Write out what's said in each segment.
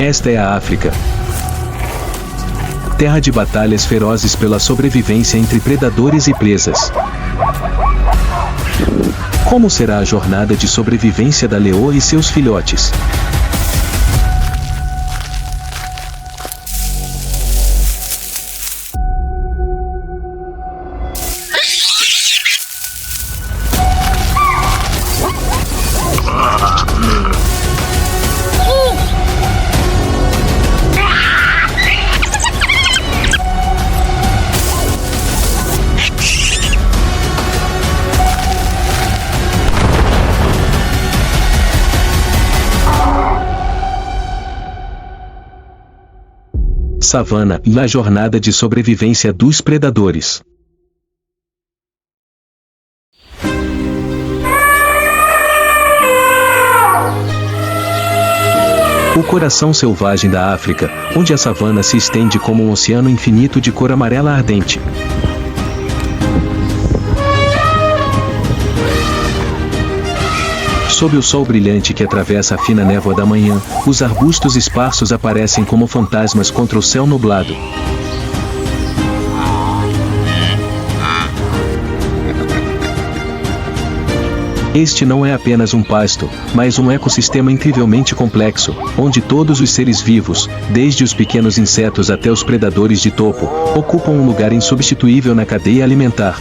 Esta é a África. Terra de batalhas ferozes pela sobrevivência entre predadores e presas. Como será a jornada de sobrevivência da leoa e seus filhotes? Savana, na jornada de sobrevivência dos predadores. O coração selvagem da África, onde a savana se estende como um oceano infinito de cor amarela ardente. Sob o sol brilhante que atravessa a fina névoa da manhã, os arbustos esparsos aparecem como fantasmas contra o céu nublado. Este não é apenas um pasto, mas um ecossistema incrivelmente complexo, onde todos os seres vivos, desde os pequenos insetos até os predadores de topo, ocupam um lugar insubstituível na cadeia alimentar.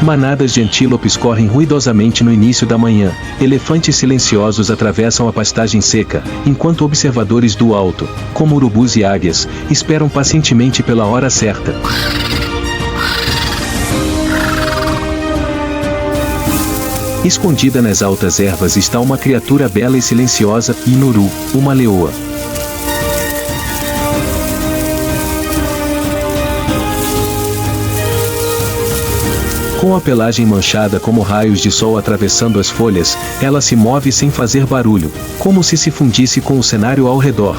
Manadas de antílopes correm ruidosamente no início da manhã, elefantes silenciosos atravessam a pastagem seca, enquanto observadores do alto, como urubus e águias, esperam pacientemente pela hora certa. Escondida nas altas ervas está uma criatura bela e silenciosa, Inuru, uma leoa. Com a pelagem manchada como raios de sol atravessando as folhas, ela se move sem fazer barulho, como se fundisse com o cenário ao redor.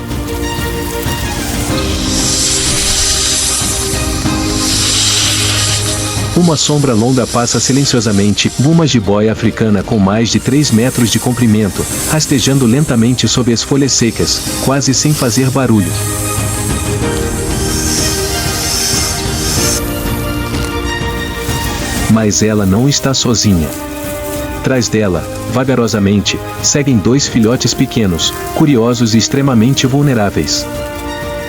Uma sombra longa passa silenciosamente, uma jiboia africana com mais de 3 metros de comprimento, rastejando lentamente sob as folhas secas, quase sem fazer barulho. Mas ela não está sozinha. Atrás dela, vagarosamente, seguem 2 filhotes pequenos, curiosos e extremamente vulneráveis.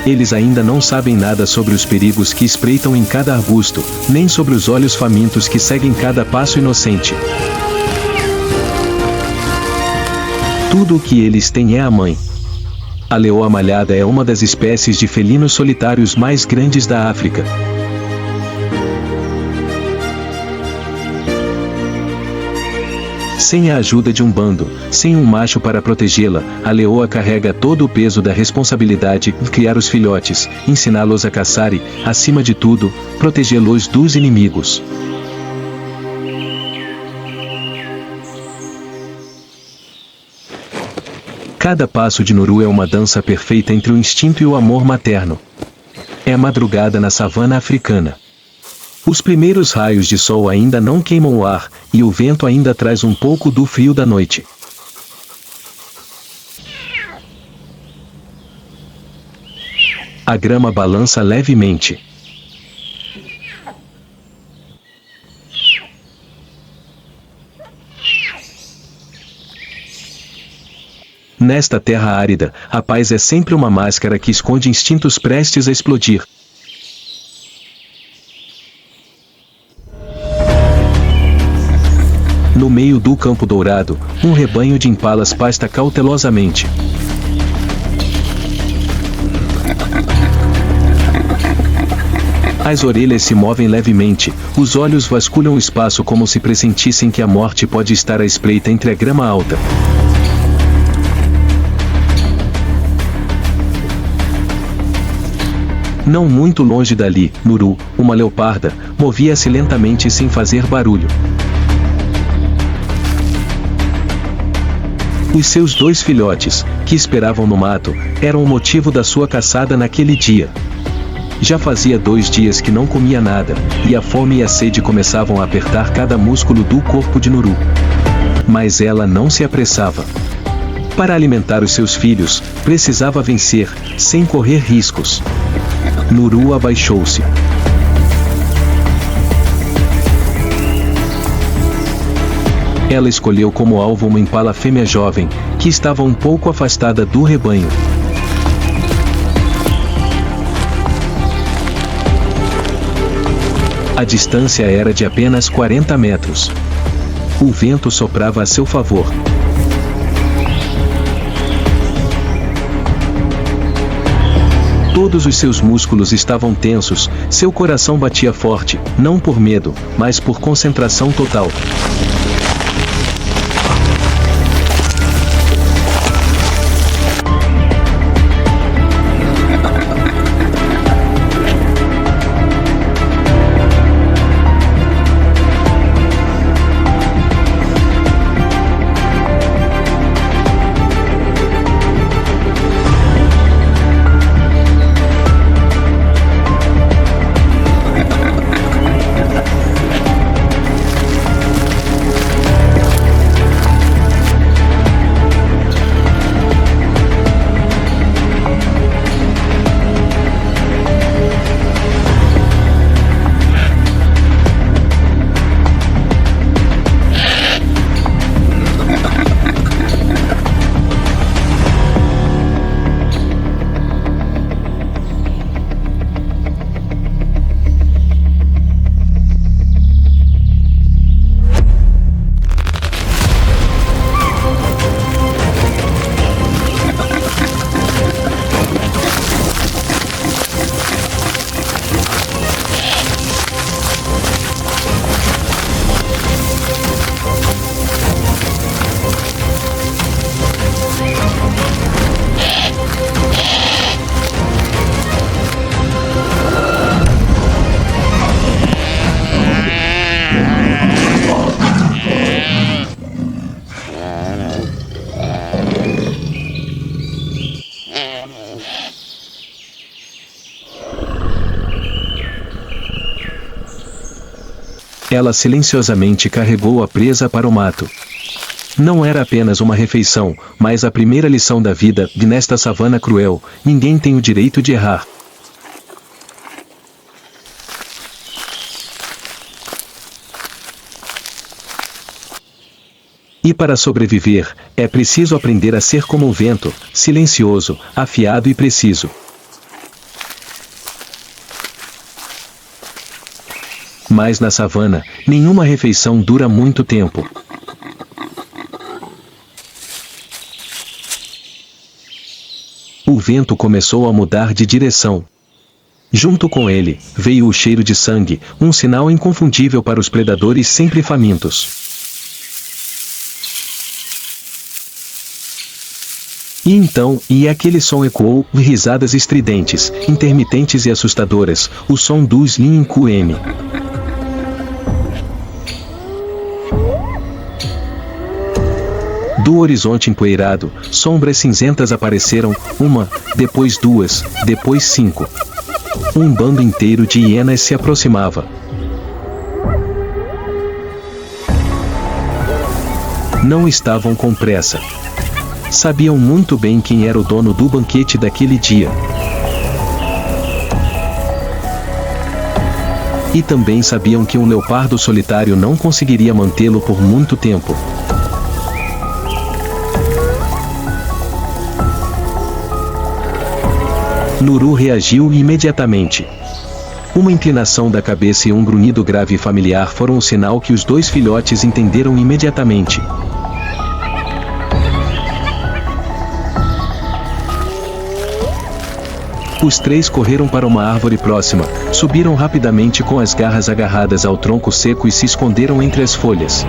Eles ainda não sabem nada sobre os perigos que espreitam em cada arbusto, nem sobre os olhos famintos que seguem cada passo inocente. Tudo o que eles têm é a mãe. A leoa malhada é uma das espécies de felinos solitários mais grandes da África. Sem a ajuda de um bando, sem um macho para protegê-la, a leoa carrega todo o peso da responsabilidade de criar os filhotes, ensiná-los a caçar e, acima de tudo, protegê-los dos inimigos. Cada passo de Nuru é uma dança perfeita entre o instinto e o amor materno. É a madrugada na savana africana. Os primeiros raios de sol ainda não queimam o ar, e o vento ainda traz um pouco do frio da noite. A grama balança levemente. Nesta terra árida, a paz é sempre uma máscara que esconde instintos prestes a explodir. No meio do campo dourado, um rebanho de impalas pasta cautelosamente. As orelhas se movem levemente, os olhos vasculham o espaço como se pressentissem que a morte pode estar à espreita entre a grama alta. Não muito longe dali, Nuru, uma leoparda, movia-se lentamente sem fazer barulho. Os seus 2 filhotes, que esperavam no mato, eram o motivo da sua caçada naquele dia. Já fazia 2 dias que não comia nada, e a fome e a sede começavam a apertar cada músculo do corpo de Nuru. Mas ela não se apressava. Para alimentar os seus filhos, precisava vencer, sem correr riscos. Nuru abaixou-se. Ela escolheu como alvo uma impala fêmea jovem, que estava um pouco afastada do rebanho. A distância era de apenas 40 metros. O vento soprava a seu favor. Todos os seus músculos estavam tensos, seu coração batia forte, não por medo, mas por concentração total. Ela silenciosamente carregou a presa para o mato. Não era apenas uma refeição, mas a primeira lição da vida, e nesta savana cruel, ninguém tem o direito de errar. E para sobreviver, é preciso aprender a ser como o vento, silencioso, afiado e preciso. Mas na savana, nenhuma refeição dura muito tempo. O vento começou a mudar de direção. Junto com ele, veio o cheiro de sangue, um sinal inconfundível para os predadores sempre famintos. E então, aquele som ecoou, risadas estridentes, intermitentes e assustadoras, o som dos Lin-Qm. Do horizonte empoeirado, sombras cinzentas apareceram, uma, depois 2, depois 5. Um bando inteiro de hienas se aproximava. Não estavam com pressa. Sabiam muito bem quem era o dono do banquete daquele dia. E também sabiam que um leopardo solitário não conseguiria mantê-lo por muito tempo. Nuru reagiu imediatamente. Uma inclinação da cabeça e um grunhido grave e familiar foram o sinal que os 2 filhotes entenderam imediatamente. Os 3 correram para uma árvore próxima, subiram rapidamente com as garras agarradas ao tronco seco e se esconderam entre as folhas.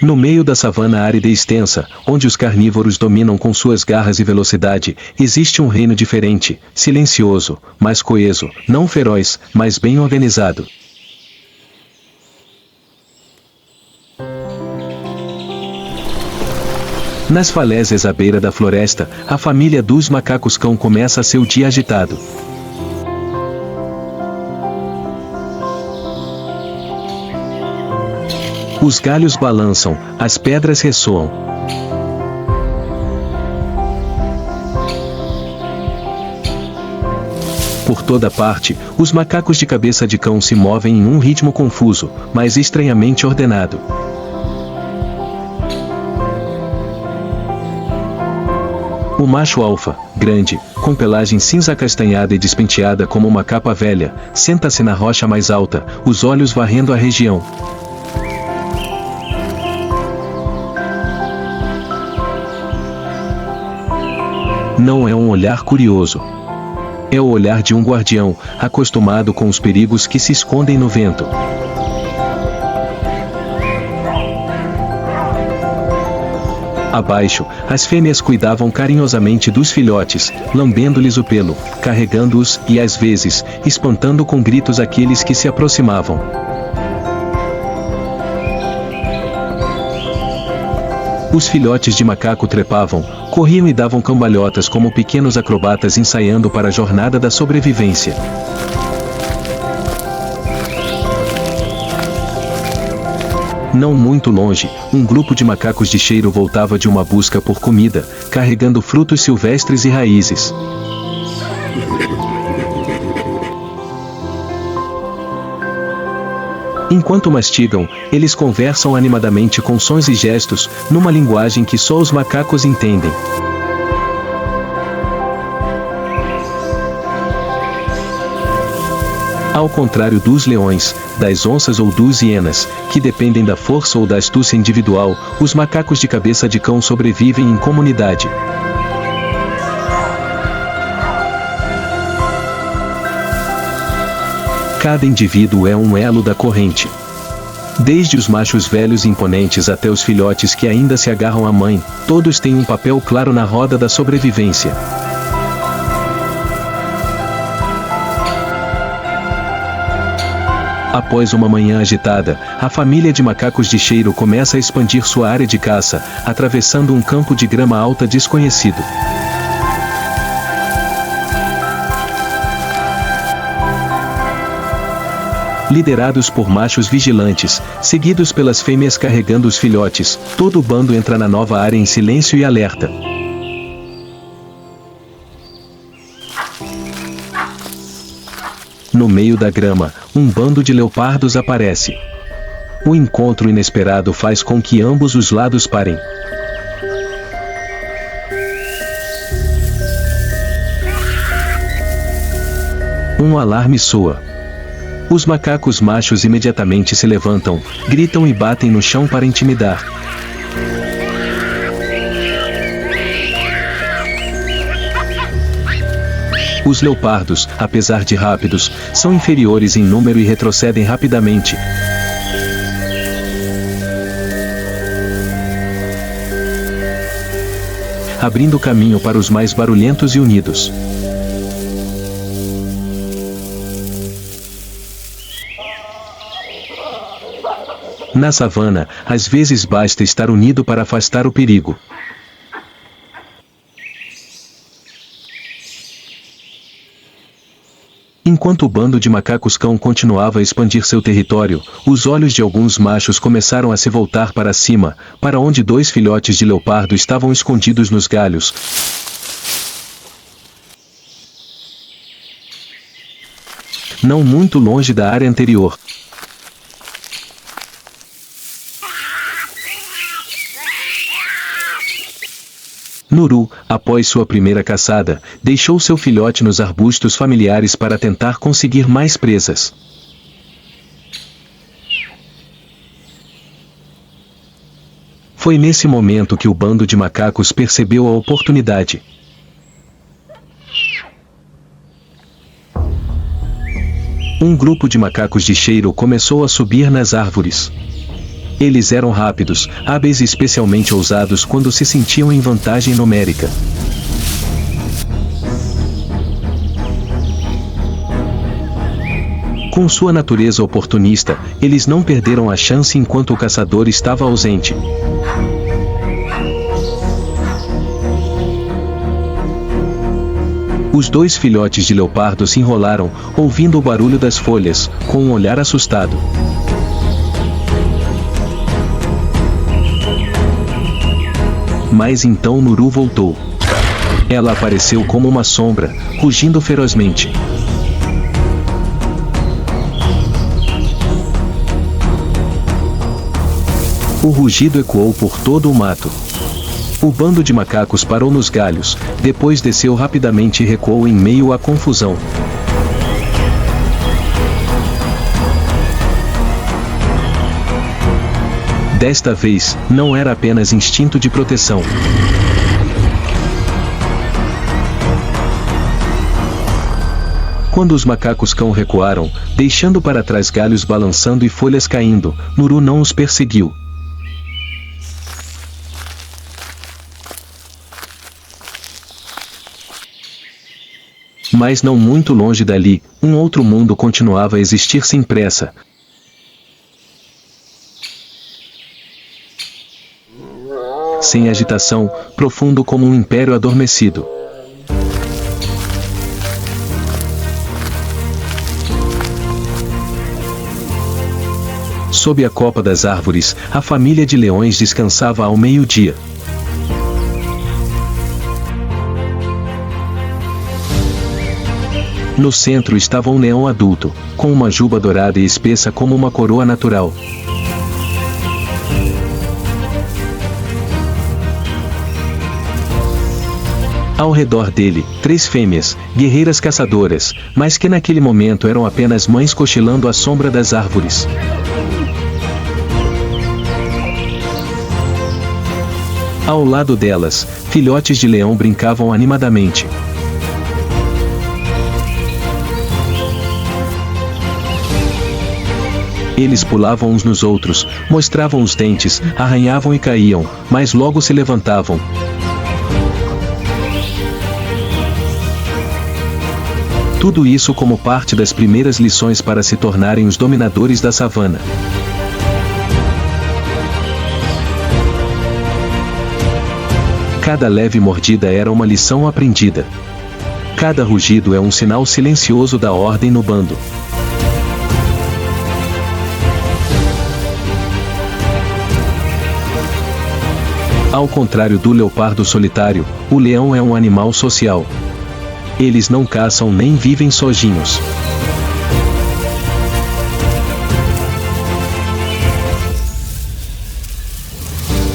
No meio da savana árida e extensa, onde os carnívoros dominam com suas garras e velocidade, existe um reino diferente, silencioso, mais coeso, não feroz, mas bem organizado. Nas falésias à beira da floresta, a família dos macacos-cão começa seu dia agitado. Os galhos balançam, as pedras ressoam. Por toda parte, os macacos de cabeça de cão se movem em um ritmo confuso, mas estranhamente ordenado. O macho alfa, grande, com pelagem cinza acastanhada e despenteada como uma capa velha, senta-se na rocha mais alta, os olhos varrendo a região. Não é um olhar curioso. É o olhar de um guardião, acostumado com os perigos que se escondem no vento. Abaixo, as fêmeas cuidavam carinhosamente dos filhotes, lambendo-lhes o pelo, carregando-os e, às vezes, espantando com gritos aqueles que se aproximavam. Os filhotes de macaco trepavam, corriam e davam cambalhotas como pequenos acrobatas ensaiando para a jornada da sobrevivência. Não muito longe, um grupo de macacos de cheiro voltava de uma busca por comida, carregando frutos silvestres e raízes. Enquanto mastigam, eles conversam animadamente com sons e gestos, numa linguagem que só os macacos entendem. Ao contrário dos leões, das onças ou dos hienas, que dependem da força ou da astúcia individual, os macacos de cabeça de cão sobrevivem em comunidade. Cada indivíduo é um elo da corrente. Desde os machos velhos e imponentes até os filhotes que ainda se agarram à mãe, todos têm um papel claro na roda da sobrevivência. Após uma manhã agitada, a família de macacos de cheiro começa a expandir sua área de caça, atravessando um campo de grama alta desconhecido. Liderados por machos vigilantes, seguidos pelas fêmeas carregando os filhotes, todo o bando entra na nova área em silêncio e alerta. No meio da grama, um bando de leopardos aparece. O encontro inesperado faz com que ambos os lados parem. Um alarme soa. Os macacos machos imediatamente se levantam, gritam e batem no chão para intimidar. Os leopardos, apesar de rápidos, são inferiores em número e retrocedem rapidamente. Abrindo caminho para os mais barulhentos e unidos. Na savana, às vezes basta estar unido para afastar o perigo. Enquanto o bando de macacos-cão continuava a expandir seu território, os olhos de alguns machos começaram a se voltar para cima, para onde dois filhotes de leopardo estavam escondidos nos galhos. Não muito longe da área anterior. Nuru, após sua primeira caçada, deixou seu filhote nos arbustos familiares para tentar conseguir mais presas. Foi nesse momento que o bando de macacos percebeu a oportunidade. Um grupo de macacos de cheiro começou a subir nas árvores. Eles eram rápidos, hábeis e especialmente ousados quando se sentiam em vantagem numérica. Com sua natureza oportunista, eles não perderam a chance enquanto o caçador estava ausente. Os dois filhotes de leopardo se enrolaram, ouvindo o barulho das folhas, com um olhar assustado. Mas então Nuru voltou. Ela apareceu como uma sombra, rugindo ferozmente. O rugido ecoou por todo o mato. O bando de macacos parou nos galhos, depois desceu rapidamente e recuou em meio à confusão. Desta vez, não era apenas instinto de proteção. Quando os macacos-cão recuaram, deixando para trás galhos balançando e folhas caindo, Nuru não os perseguiu. Mas não muito longe dali, um outro mundo continuava a existir sem pressa. Sem agitação, profundo como um império adormecido. Sob a copa das árvores, a família de leões descansava ao meio-dia. No centro estava um leão adulto, com uma juba dourada e espessa como uma coroa natural. Ao redor dele, 3 fêmeas, guerreiras caçadoras, mas que naquele momento eram apenas mães cochilando à sombra das árvores. Ao lado delas, filhotes de leão brincavam animadamente. Eles pulavam uns nos outros, mostravam os dentes, arranhavam e caíam, mas logo se levantavam. Tudo isso como parte das primeiras lições para se tornarem os dominadores da savana. Cada leve mordida era uma lição aprendida. Cada rugido é um sinal silencioso da ordem no bando. Ao contrário do leopardo solitário, o leão é um animal social. Eles não caçam nem vivem sozinhos.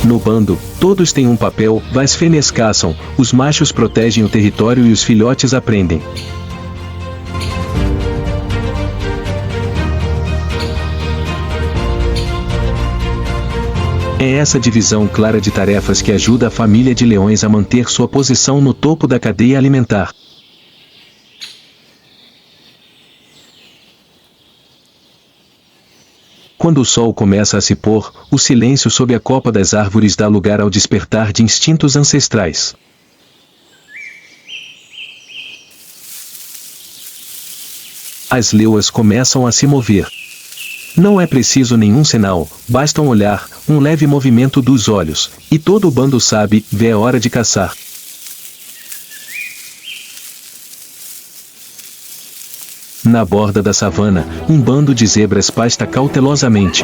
No bando, todos têm um papel, as fêmeas caçam, os machos protegem o território e os filhotes aprendem. É essa divisão clara de tarefas que ajuda a família de leões a manter sua posição no topo da cadeia alimentar. Quando o sol começa a se pôr, o silêncio sob a copa das árvores dá lugar ao despertar de instintos ancestrais. As leoas começam a se mover. Não é preciso nenhum sinal, basta um olhar, um leve movimento dos olhos, e todo o bando sabe, é hora de caçar. Na borda da savana, um bando de zebras pasta cautelosamente.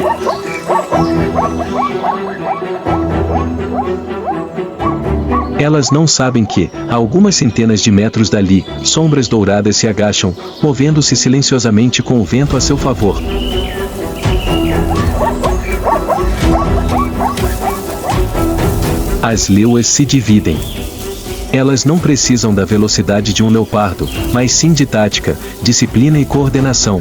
Elas não sabem que, a algumas centenas de metros dali, sombras douradas se agacham, movendo-se silenciosamente com o vento a seu favor. As leoas se dividem. Elas não precisam da velocidade de um leopardo, mas sim de tática, disciplina e coordenação.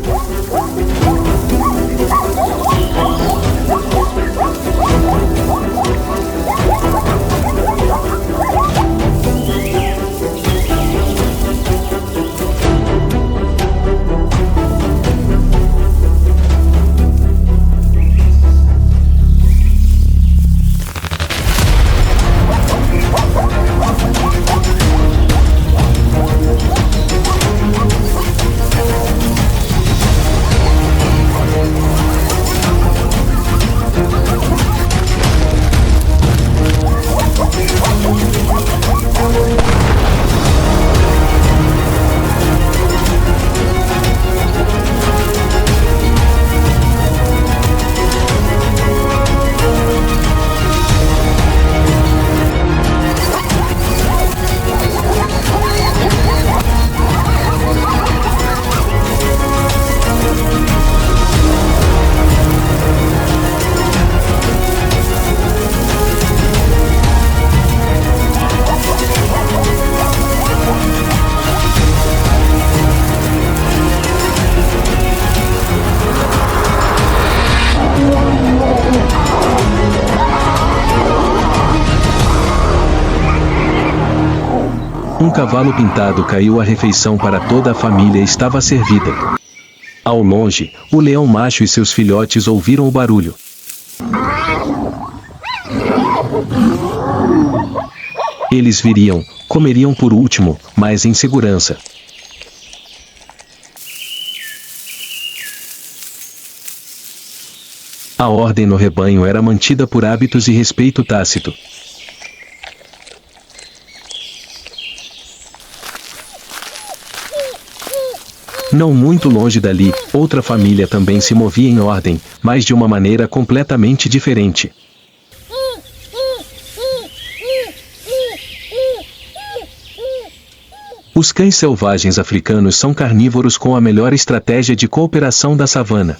cavalo pintado caiu à refeição para toda a família e estava servida. Ao longe, o leão macho e seus filhotes ouviram o barulho. Eles viriam, comeriam por último, mas em segurança. A ordem no rebanho era mantida por hábitos e respeito tácito. Não muito longe dali, outra família também se movia em ordem, mas de uma maneira completamente diferente. Os cães selvagens africanos são carnívoros com a melhor estratégia de cooperação da savana.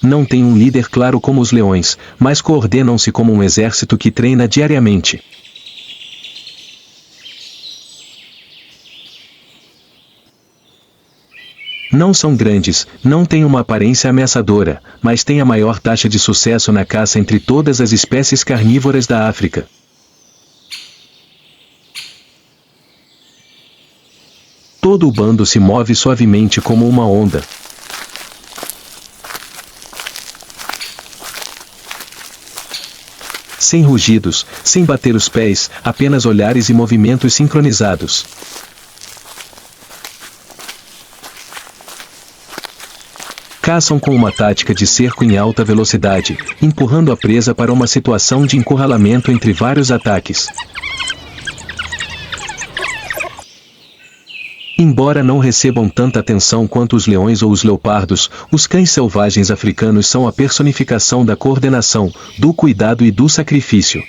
Não têm um líder claro como os leões, mas coordenam-se como um exército que treina diariamente. Não são grandes, não têm uma aparência ameaçadora, mas têm a maior taxa de sucesso na caça entre todas as espécies carnívoras da África. Todo o bando se move suavemente como uma onda. Sem rugidos, sem bater os pés, apenas olhares e movimentos sincronizados. Caçam com uma tática de cerco em alta velocidade, empurrando a presa para uma situação de encurralamento entre vários ataques. Embora não recebam tanta atenção quanto os leões ou os leopardos, os cães selvagens africanos são a personificação da coordenação, do cuidado e do sacrifício.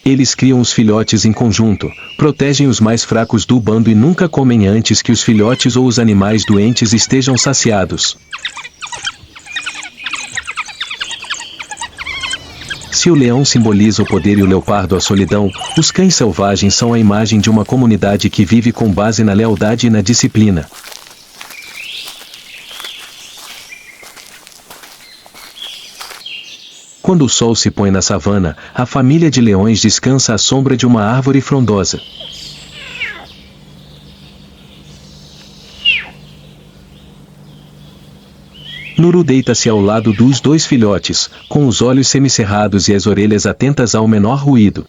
Eles criam os filhotes em conjunto, protegem os mais fracos do bando e nunca comem antes que os filhotes ou os animais doentes estejam saciados. Se o leão simboliza o poder e o leopardo a solidão, os cães selvagens são a imagem de uma comunidade que vive com base na lealdade e na disciplina. Quando o sol se põe na savana, a família de leões descansa à sombra de uma árvore frondosa. Nuru deita-se ao lado dos dois filhotes, com os olhos semicerrados e as orelhas atentas ao menor ruído.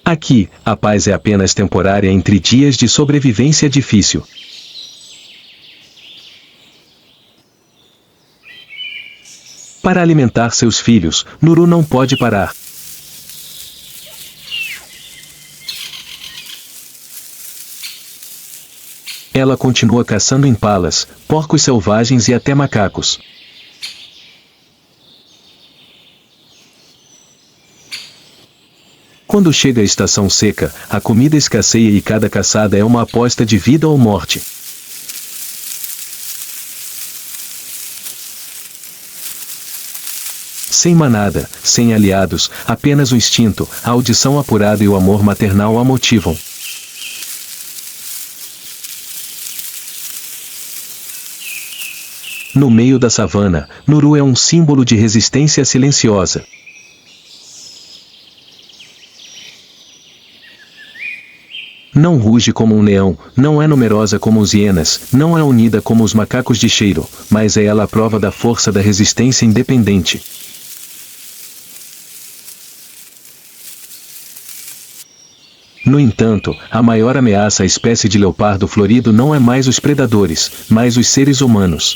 Aqui, a paz é apenas temporária entre dias de sobrevivência difícil. Para alimentar seus filhos, Nuru não pode parar. Ela continua caçando impalas, porcos selvagens e até macacos. Quando chega a estação seca, a comida escasseia e cada caçada é uma aposta de vida ou morte. Sem manada, sem aliados, apenas o instinto, a audição apurada e o amor maternal a motivam. No meio da savana, Nuru é um símbolo de resistência silenciosa. Não ruge como um leão, não é numerosa como os hienas, não é unida como os macacos de cheiro, mas é ela a prova da força da resistência independente. No entanto, a maior ameaça à espécie de leopardo florido não é mais os predadores, mas os seres humanos.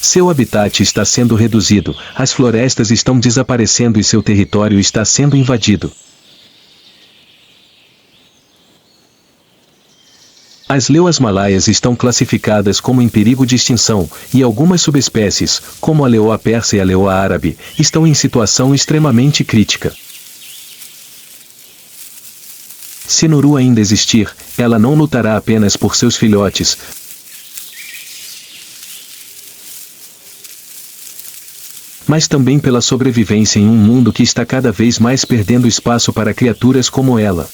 Seu habitat está sendo reduzido, as florestas estão desaparecendo e seu território está sendo invadido. As leoas malaias estão classificadas como em perigo de extinção, e algumas subespécies, como a leoa persa e a leoa árabe, estão em situação extremamente crítica. Se Nuru ainda existir, ela não lutará apenas por seus filhotes, mas também pela sobrevivência em um mundo que está cada vez mais perdendo espaço para criaturas como ela.